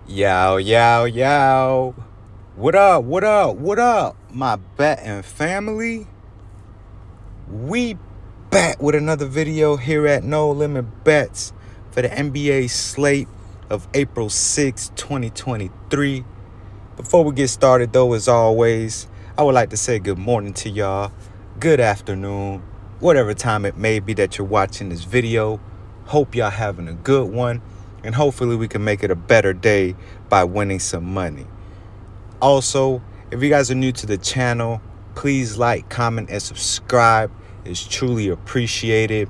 Yow, yow, yow. What up, what up, what up, my betting family? We back with another video here at No Limit Bets for the NBA slate of April 6, 2023. Before we get started, though, as always, I would like to say good morning to y'all, good afternoon, whatever time it may be that you're watching this video. Hope y'all having a good one, and hopefully we can make it a better day by winning some money. Also, if you guys are new to the channel, please like, comment, and subscribe. It's truly appreciated.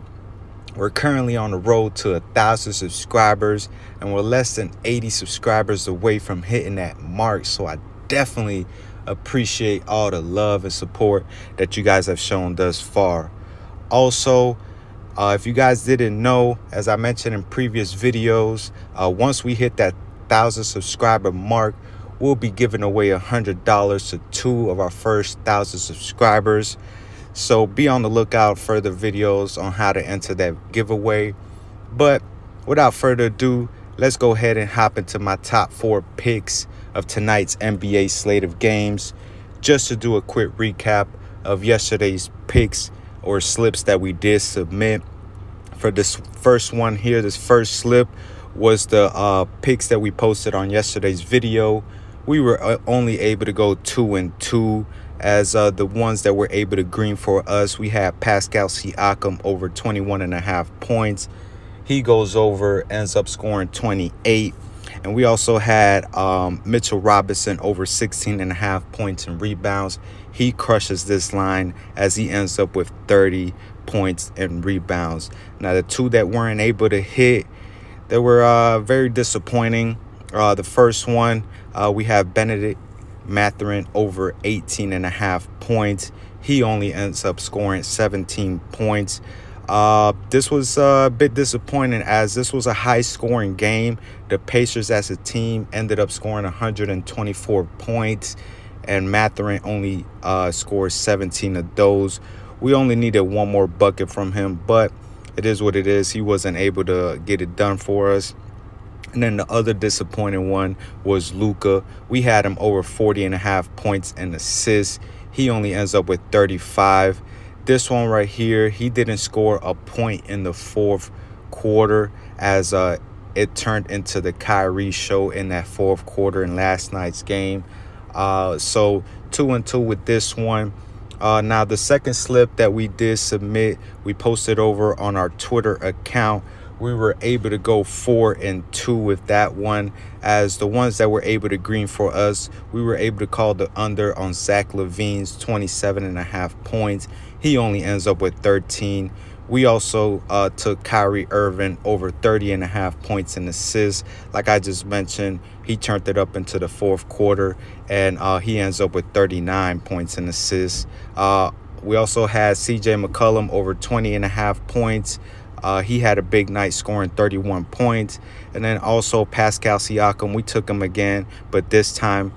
We're currently on the road to 1,000 subscribers, and we're less than 80 subscribers away from hitting that mark. So I definitely appreciate all the love and support that you guys have shown thus far. Also, if you guys didn't know, as I mentioned in previous videos, once we hit that 1,000 subscriber mark, we'll be giving away $100 to 2 of our first 1,000 subscribers. So be on the lookout for the videos on how to enter that giveaway. But without further ado, let's go ahead and hop into my top 4 picks of tonight's NBA slate of games. Just to do a quick recap of yesterday's picks or slips that we did submit. For this first one here, this first slip was the picks that we posted on yesterday's video. We were only able to go 2 and 2 as the ones that were able to green for us. We had Pascal Siakam over 21.5 points. He goes over, ends up scoring 28. And we also had Mitchell Robinson over 16.5 points and rebounds. He crushes this line as he ends up with 30 points and rebounds. Now, the two that weren't able to hit, they were very disappointing. The first one, we have Benedict Mathurin over 18.5 points. He only ends up scoring 17 points. This was a bit disappointing as this was a high-scoring game. The Pacers as a team ended up scoring 124 points, and Mathurin only scored 17 of those. We only needed one more bucket from him, but it is what it is. He wasn't able to get it done for us. And then the other disappointing one was Luka. We had him over 40.5 points and assists. He only ends up with 35. This one right here, he didn't score a point in the fourth quarter as it turned into the Kyrie show in that fourth quarter in last night's game. So 2 and 2 with this one. Now, the second slip that we did submit, we posted over on our Twitter account. We were able to go 4 and 2 with that one, as the ones that were able to green for us, we were able to call the under on Zach LaVine's 27.5 points. He only ends up with 13. We also took Kyrie Irving over 30.5 points and assists. Like I just mentioned, he turned it up into the fourth quarter, and he ends up with 39 points and assists. We also had CJ McCollum over 20.5 points. He had a big night scoring 31 points. And then also Pascal Siakam, we took him again, but this time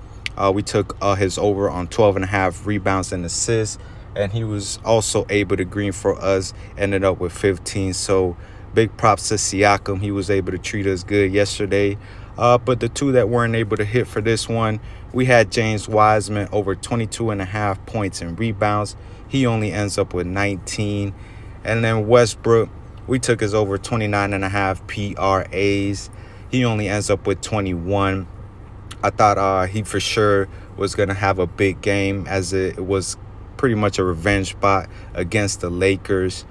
we took his over on 12.5 rebounds and assists. And he was also able to green for us, ended up with 15. So big props to Siakam. He was able to treat us good yesterday. But the two that weren't able to hit for this one, we had James Wiseman over 22.5 points and rebounds. He only ends up with 19. And then Westbrook, we took his over 29.5 PRAs. He only ends up with 21. I thought he for sure was going to have a big game, as it was pretty much a revenge spot against the Lakers.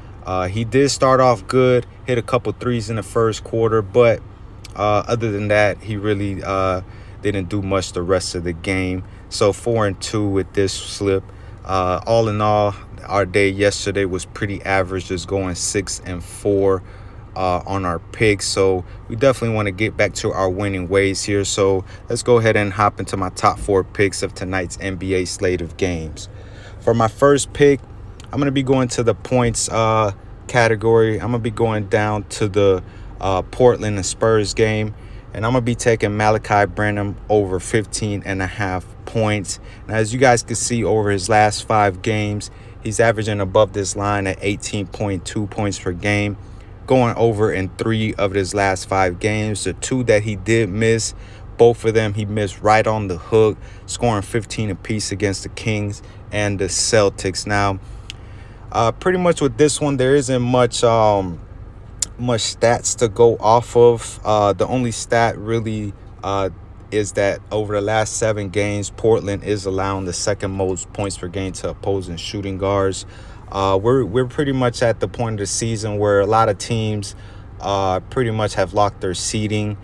He did start off good, hit a couple threes in the first quarter, but other than that, he really didn't do much the rest of the game. So 4 and 2 with this slip. All in all, our day yesterday was pretty average, just going 6 and 4 on our picks. So we definitely want to get back to our winning ways here. So let's go ahead and hop into my top 4 picks of tonight's NBA slate of games. For my first pick, I'm going to be going to the points category. I'm going to be going down to the Portland and Spurs game. And I'm going to be taking Malachi Branham over 15.5 points. Now, as you guys can see, over his last 5 games, he's averaging above this line at 18.2 points per game, going over in 3 of his last 5 games. The 2 that he did miss Both of them, he missed right on the hook, scoring 15 apiece against the Kings and the Celtics. Now, pretty much with this one, there isn't much stats to go off of. The only stat really is that over the last 7 games, Portland is allowing the second most points per game to opposing shooting guards. We're pretty much at the point of the season where a lot of teams pretty much have locked their seeding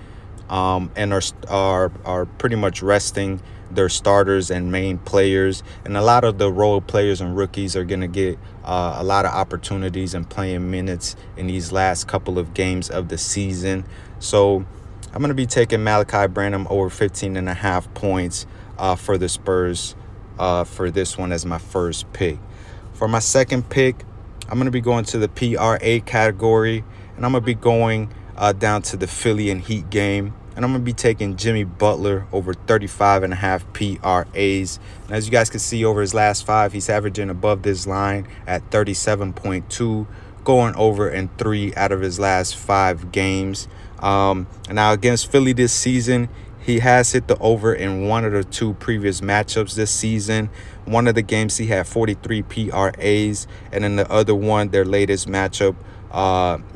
and are pretty much resting their starters and main players, and a lot of the role players and rookies are going to get a lot of opportunities and playing minutes in these last couple of games of the season. So I'm going to be taking Malachi Branham over 15.5 points for the Spurs for this one as my first pick. For my second pick, I'm going to be going to the PRA category, and I'm going to be going down to the Philly and Heat game. And I'm going to be taking Jimmy Butler over 35.5 PRAs. And as you guys can see, over his last 5, he's averaging above this line at 37.2, going over in 3 out of his last 5 games. And now against Philly this season, he has hit the over in 1 of the 2 previous matchups this season. One of the games he had 43 PRAs, and in the other one, their latest matchup,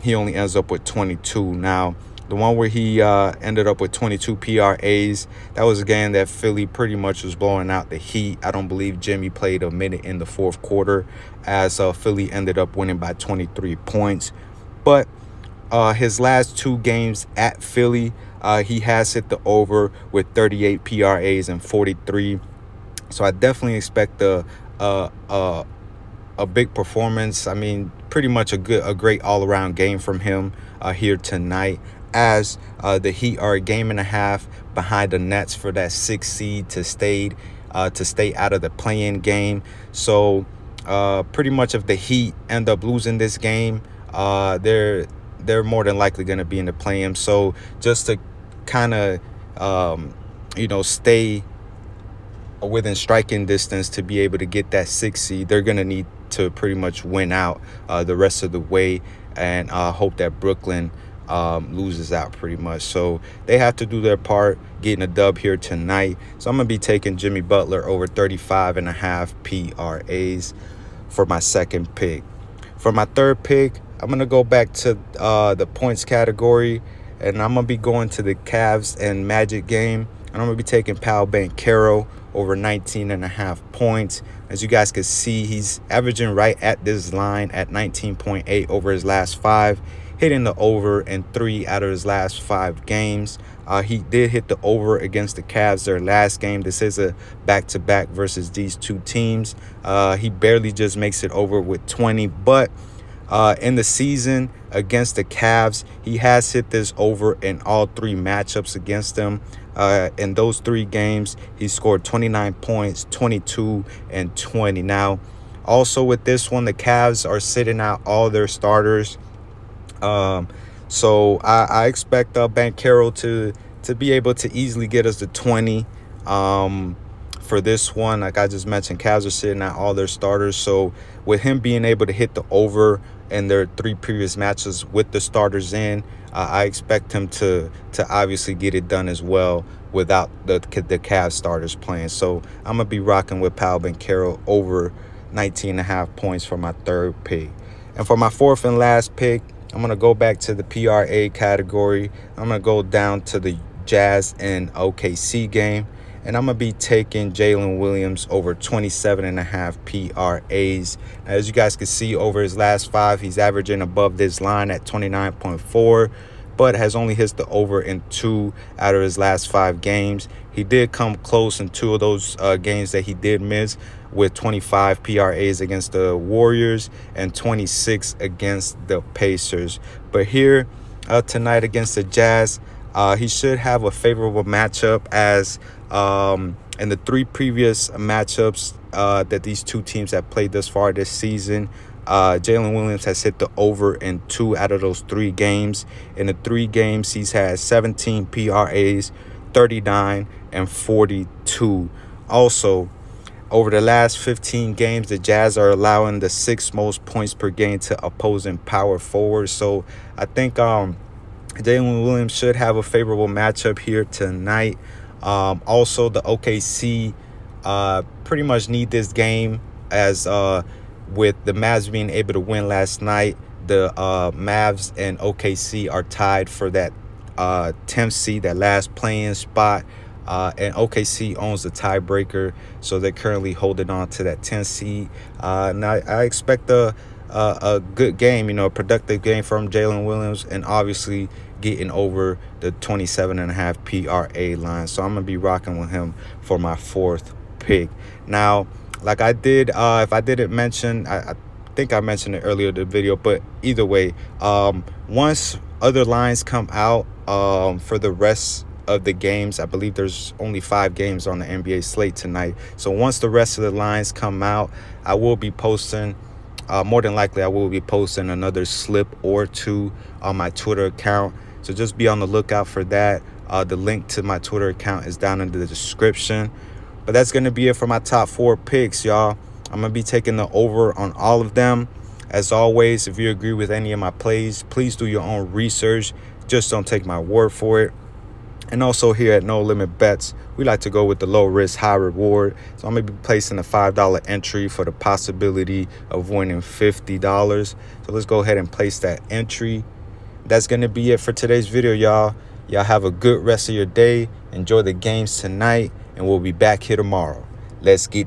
he only ends up with 22. Now, the one where he ended up with 22 PRAs, that was a game that Philly pretty much was blowing out the Heat. I don't believe Jimmy played a minute in the fourth quarter, as Philly ended up winning by 23 points. But his last 2 games at Philly, he has hit the over with 38 PRAs and 43. So I definitely expect a big performance. I mean, pretty much a great all-around game from him here tonight, as the Heat are a game and a half behind the Nets for that 6th seed to stay out of the play-in game. So pretty much if the Heat end up losing this game, they're more than likely going to be in the play-in. So just to kind of stay within striking distance to be able to get that 6th seed, they're going to need to pretty much win out the rest of the way, and hope that Brooklyn loses out pretty much. So they have to do their part getting a dub here tonight. So I'm going to be taking Jimmy Butler over 35.5 PRAs for my second pick. For my third pick, I'm going to go back to the points category, and I'm going to be going to the Cavs and Magic game. And I'm going to be taking Paolo Banchero over 19.5 points. As you guys can see, he's averaging right at this line at 19.8 over his last 5, hitting the over in 3 out of his last 5 games. He did hit the over against the Cavs their last game. This is a back-to-back versus these 2 teams. He barely just makes it over with 20, but in the season against the Cavs, he has hit this over in all 3 matchups against them. In those 3 games, he scored 29 points, 22, and 20. Now, also with this one, the Cavs are sitting out all their starters. So I expect Banchero to be able to easily get us to 20. For this one, like I just mentioned, Cavs are sitting out all their starters. So with him being able to hit the over in their 3 previous matches with the starters in, I expect him to obviously get it done as well without the Cavs starters playing. So I'm going to be rocking with Paolo Banchero over 19.5 points for my third pick. And for my fourth and last pick, I'm going to go back to the PRA category. I'm going to go down to the Jazz and OKC game. And I'm going to be taking Jalen Williams over 27.5 PRAs. Now, as you guys can see, over his last 5, he's averaging above this line at 29.4, but has only hit the over in 2 out of his last 5 games. He did come close in 2 of those games that he did miss, with 25 PRAs against the Warriors and 26 against the Pacers. But here tonight against the Jazz, he should have a favorable matchup, as in the 3 previous matchups that these 2 teams have played thus far this season, Jalen Williams has hit the over in 2 out of those 3 games. In the 3 games, he's had 17 PRAs, 39, and 42. Also, over the last 15 games, the Jazz are allowing the 6th most points per game to opposing power forwards. So I think Jalen Williams should have a favorable matchup here tonight. Also, the OKC pretty much need this game, as with the Mavs being able to win last night. The Mavs and OKC are tied for that 10th seed, that last play-in spot. And OKC owns the tiebreaker, so they're currently holding on to that 10th seed. And I expect a good game, a productive game from Jalen Williams, and obviously getting over the 27.5 PRA line. So I'm going to be rocking with him for my fourth pick. Now, like I did, if I didn't mention, I think I mentioned it earlier in the video, but either way, once other lines come out for the rest of the games, I believe there's only 5 games on the NBA slate tonight. So once the rest of the lines come out, I will be posting, more than likely I will be posting another slip or two on my Twitter account. So just be on the lookout for that. The link to my Twitter account is down in the description. But that's going to be it for my top 4 picks, y'all. I'm going to be taking the over on all of them. As always, if you agree with any of my plays, please do your own research. Just don't take my word for it. And also here at No Limit Bets, we like to go with the low risk, high reward. So I'm going to be placing a $5 entry for the possibility of winning $50. So let's go ahead and place that entry. That's going to be it for today's video, y'all. Y'all have a good rest of your day. Enjoy the games tonight, and we'll be back here tomorrow. Let's get